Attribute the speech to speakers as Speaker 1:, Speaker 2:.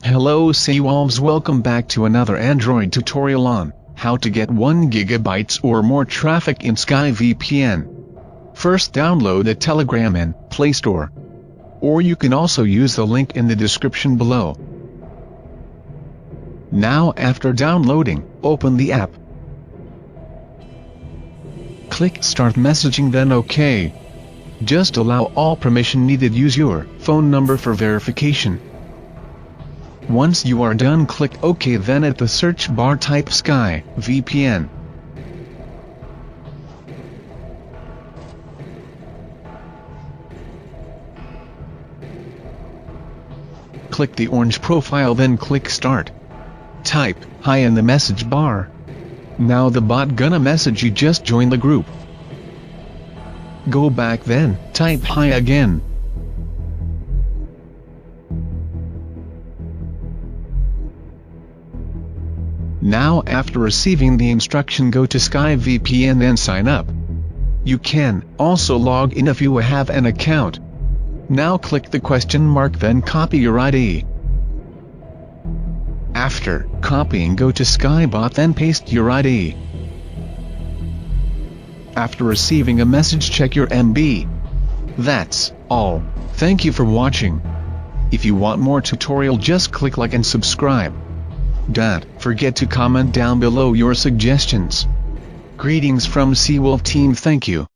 Speaker 1: Hello SeaWolves, welcome back to another Android tutorial on how to get 1 GB or more traffic in SkyVPN. First, download the Telegram and Play Store. Or you can also use the link in the description below. Now after downloading, open the app. Click Start Messaging, then OK. Just allow all permission needed. Use your phone number for verification. Once you are done, click OK, then at the search bar type SkyVPN. Click the orange profile, then click Start. Type "Hi" in the message bar. Now the bot gonna message you just join the group. Go back, then type "Hi" again. Now after receiving the instruction, go to SkyVPN and sign up. You can also log in if you have an account. Now click the question mark, then copy your ID. After copying, go to Skybot, then paste your ID. After receiving a message, check your MB. That's all. Thank you for watching. If you want more tutorial, just click like and subscribe. Don't forget to comment down below your suggestions. Greetings from SeaWolve team, thank you.